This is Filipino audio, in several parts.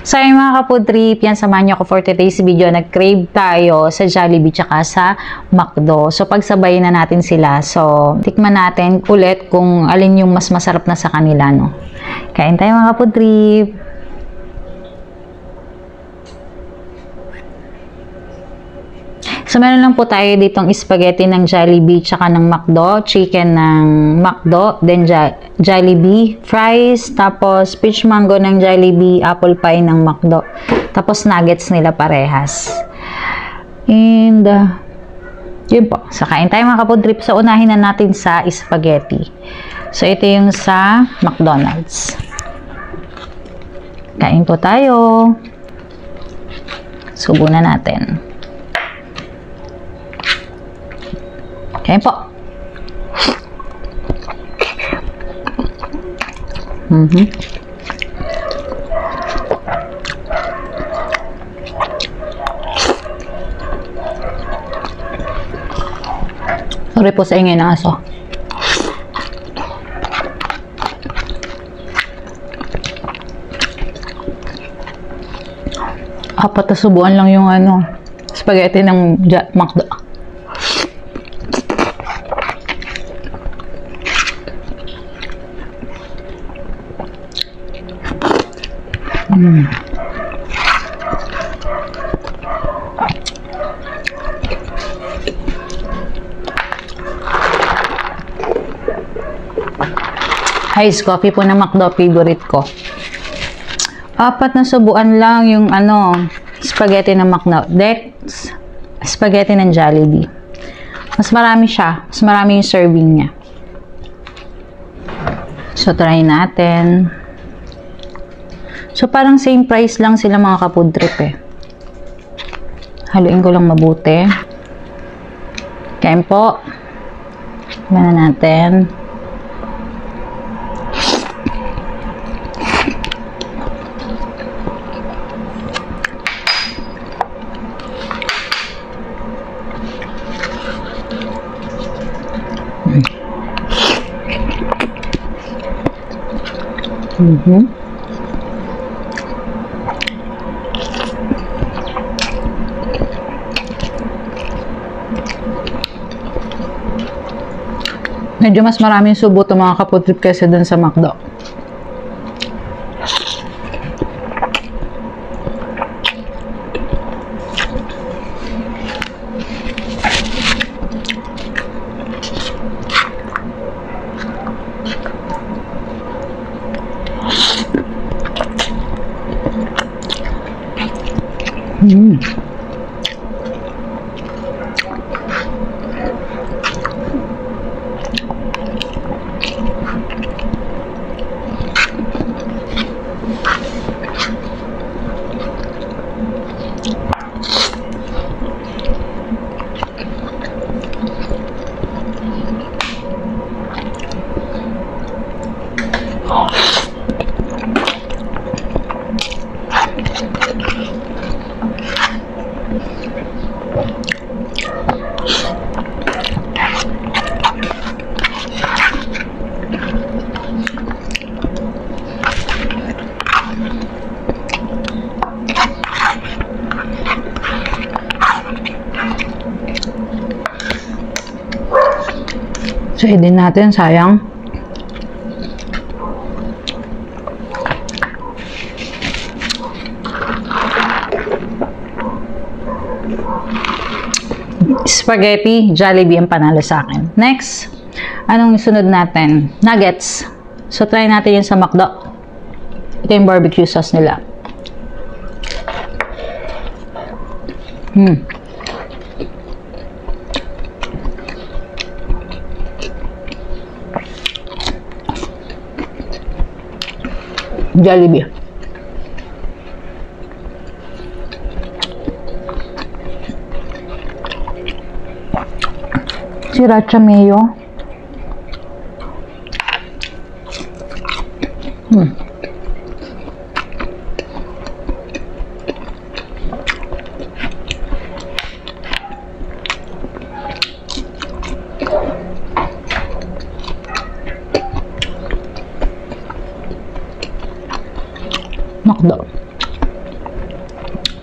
So yung mga ka-food trip, yan samahan niyo ako for today's video. Nag-crave tayo sa Jollibee tsaka sa McDo. So pagsabayin na natin sila. So tikman natin ulit kung alin yung mas masarap na sa kanila, no. Kain tayo mga ka-food trip. So, meron lang po tayo ditong spaghetti ng Jollibee tsaka ng McDo, chicken ng McDo, then Jollibee, fries, tapos peach mango ng Jollibee, apple pie ng McDo, tapos nuggets nila parehas. And, yun po. So, kain tayo mga kapod trip. So, unahin na natin sa spaghetti. So, ito yung sa McDonald's. Kain po tayo. Subo na natin. Kain po. Sorry po sa ingay ng aso. Apat na subuan lang yung spaghetti ng McDo. Iced coffee po ng McDo, favorite ko. Apat na subuan lang yung spaghetti ng McDo. Next, spaghetti ng Jollibee. Mas marami siya. Mas marami yung serving niya. So, try natin. So, parang same price lang sila mga ka-food trip eh. Haluin ko lang mabuti. Kain po. Tignan na natin. Medyo mas maraming subo ito mga ka-food trip kaysa dun sa McDo. So, din natin, sayang. Spaghetti, Jollibee ang panalo sa akin. Next, anong sunod natin? Nuggets. So, try natin yun sa McDo. Ito yung barbecue sauce nila. Jollibee. Sriracha mayo. McDo.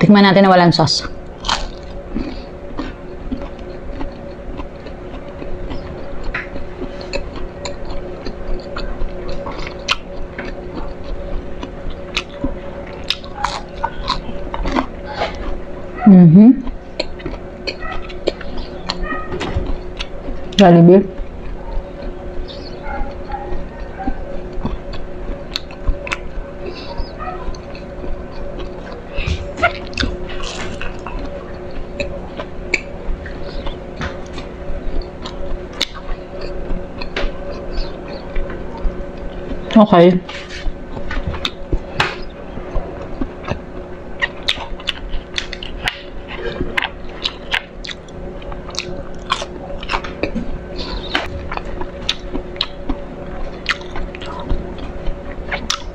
Tikman natin na walang sauce. Jollibee. Okay.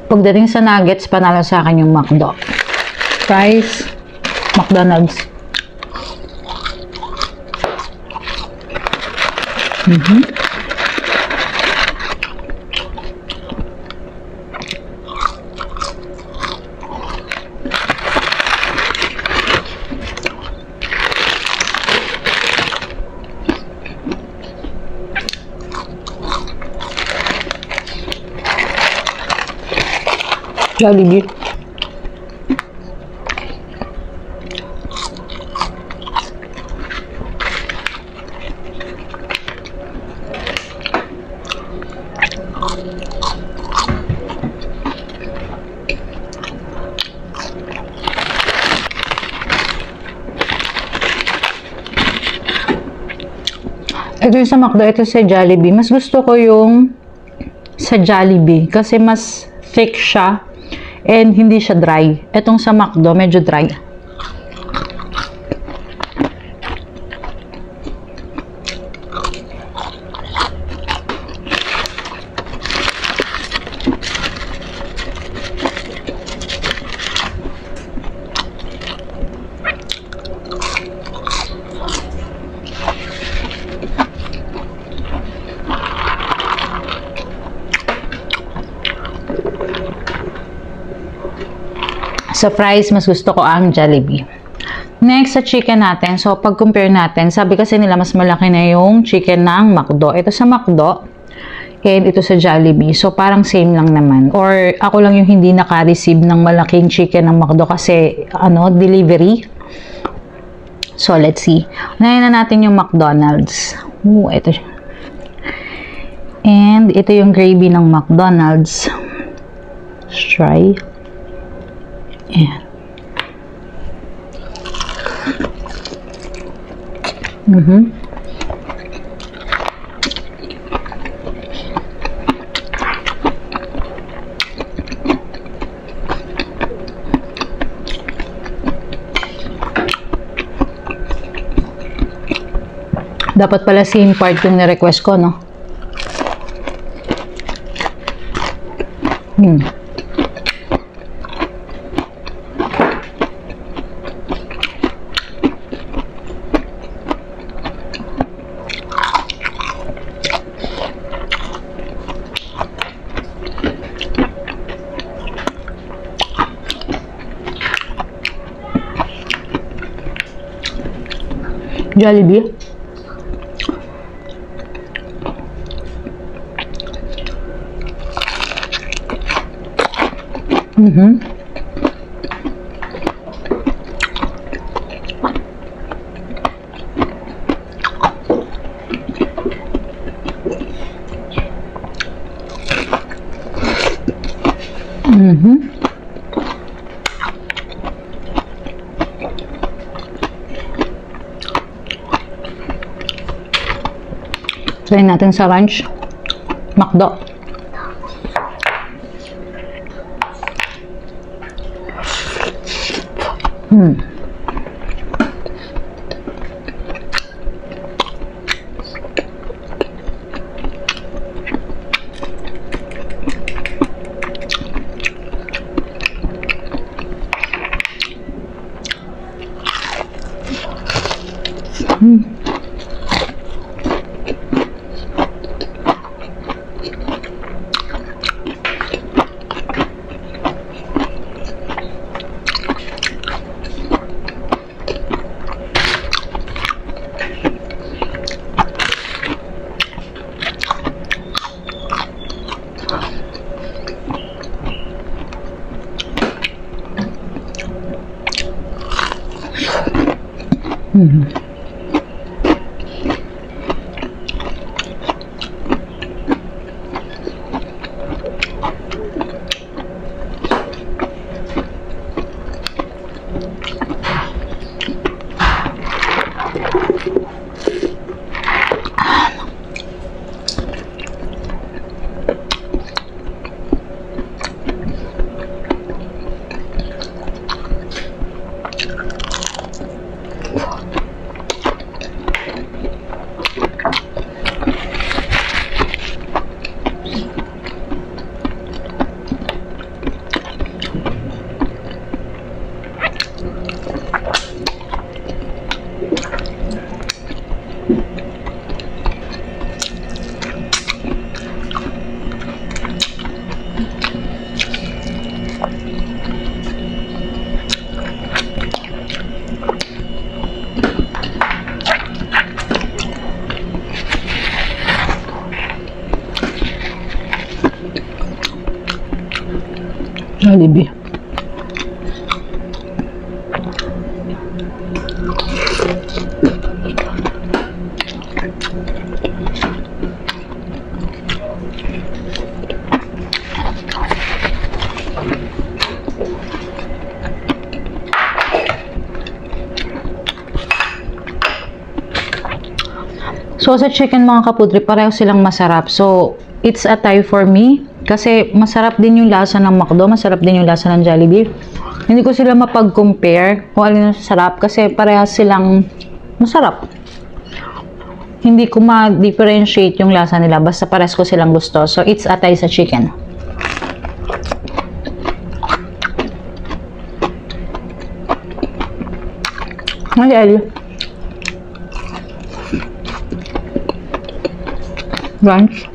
Pagdating sa nuggets, panalo sa akin yung McDo. Fries, McDonald's. Jollibee. Ito yung sa McDo, ito sa Jollibee. Mas gusto ko yung sa Jollibee kasi mas thick siya. And hindi siya dry. Etong sa McDo, medyo dry. Sa fries, mas gusto ko ang Jollibee. Next, sa chicken natin. So, pag-compare natin, sabi kasi nila mas malaki na yung chicken ng McDo. Ito sa McDo, and ito sa Jollibee. So, parang same lang naman. Or, ako lang yung hindi naka-receive ng malaking chicken ng McDo kasi, delivery. So, let's see. Unahin na natin yung McDonald's. Ito siya. And, ito yung gravy ng McDonald's. Let's try. Ayan. Dapat pala same part yung na-request ko, no? Jollibee. Try natin sa ranch. McDo. Mhm. Jollibee. So, sa chicken mga kaputri, pareho silang masarap. So, it's a tie for me. Kasi masarap din yung lasa ng McDo, masarap din yung lasa ng Jollibee. Hindi ko sila mapag-compare kung alin yung sarap kasi parehas silang masarap. Hindi ko ma-differentiate yung lasa nila basta parehas ko silang gusto. So, it's a tie sa chicken. Okay. Lunch.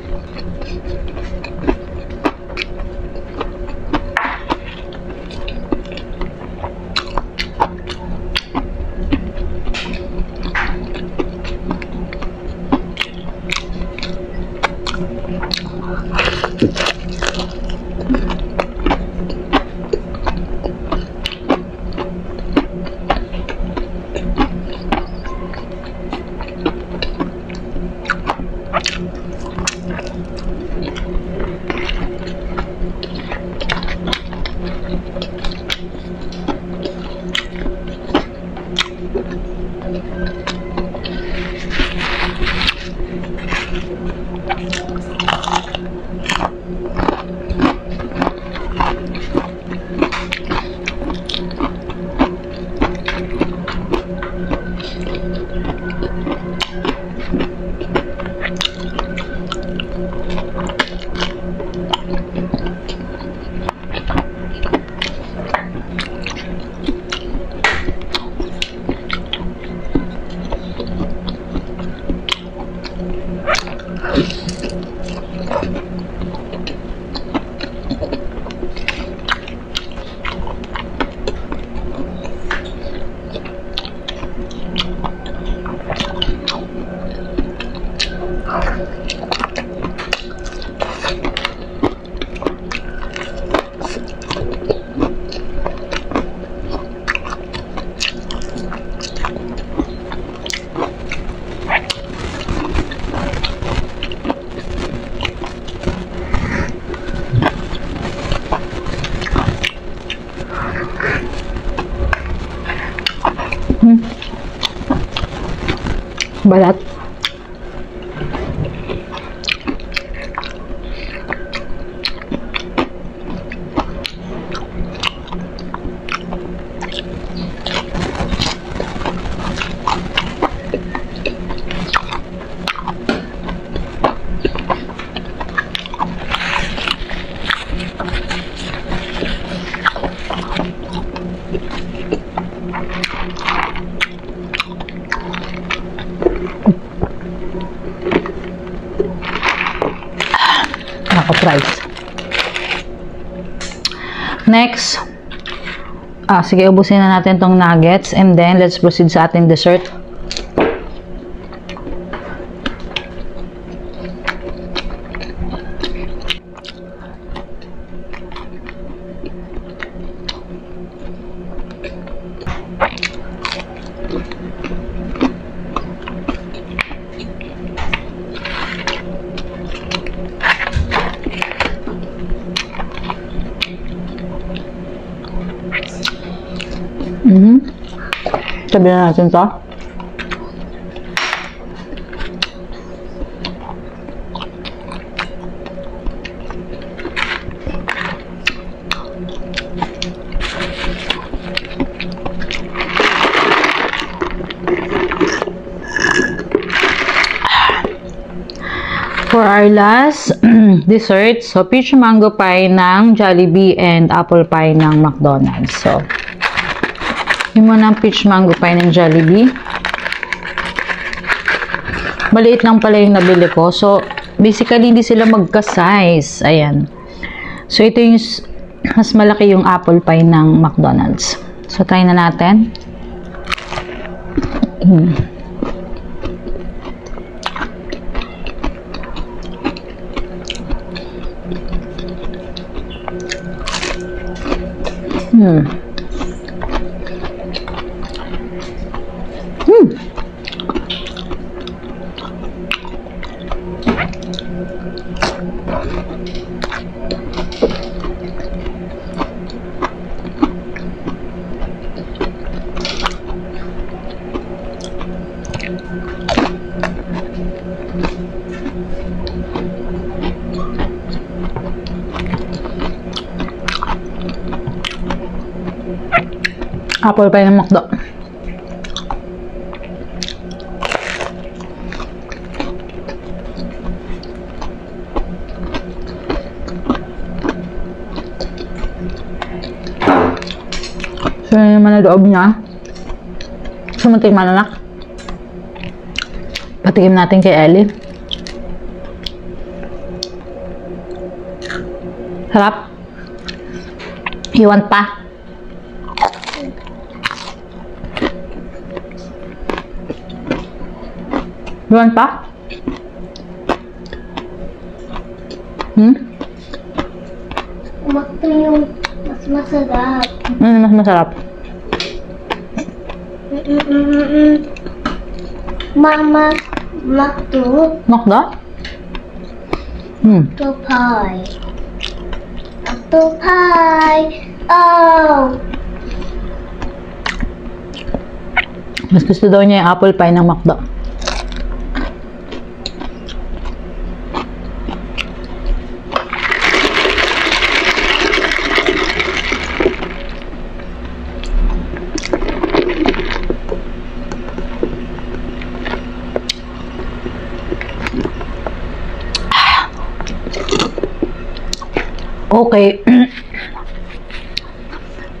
Balat. Price. Next, sige, ubusin na natin tong nuggets and then let's proceed sa ating dessert. Sabi na natin to. For our last dessert, so peach mango pie ng Jollibee and apple pie ng McDonald's. So, yun muna ang peach mango pie ng Jollibee. Maliit lang pala yung nabili ko. So, basically, hindi sila magka-size. Ayan. So, ito yung mas malaki yung apple pie ng McDonald's. So, try na natin. Apple pie ng McDo. So, yun naman na loob niya. Sumunting mananak. Patikim natin kay Ellie. Sarap. You want pa? You want pa? Makto yung mas masarap. Mas masarap. Mama, makto. Makdo? Makto pie. Makto pie. Oh! Mas gusto daw niya yung apple pie ng McDo. Okay.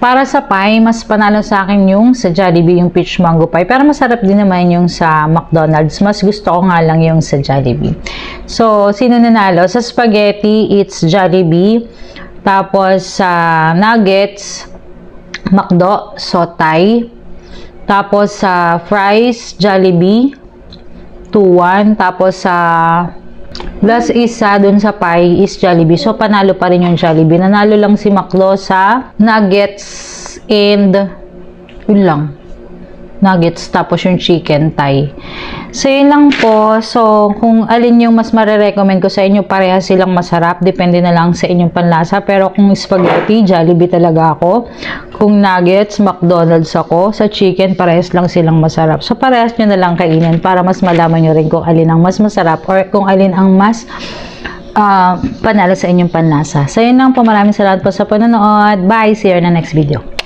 Para sa pie, mas panalo sa akin yung sa Jollibee, yung peach mango pie. Pero masarap din naman yung sa McDonald's. Mas gusto ko nga lang yung sa Jollibee. So, sino nanalo? Sa spaghetti, it's Jollibee. Tapos, sa nuggets, McDo, so Thai. Tapos, sa fries, Jollibee, 2-1. Tapos, sa plus isa dun sa pie is Jollibee. So, panalo pa rin yung Jollibee. Nanalo lang si McDo sa nuggets and yun lang. Nuggets tapos yung chicken thai. So, yun lang po. So, kung alin yung mas marirecommend ko sa inyo, parehas silang masarap. Depende na lang sa inyong panlasa. Pero kung spaghetti, Jollibee talaga ako. Kung nuggets, McDonald's ako. Sa chicken, parehas lang silang masarap. So, parehas nyo na lang kainin para mas malaman nyo rin kung alin ang mas masarap or kung alin ang mas panalo sa inyong panlasa. So, yun lang po. Maraming salamat po sa panonood. Bye! See you in the next video.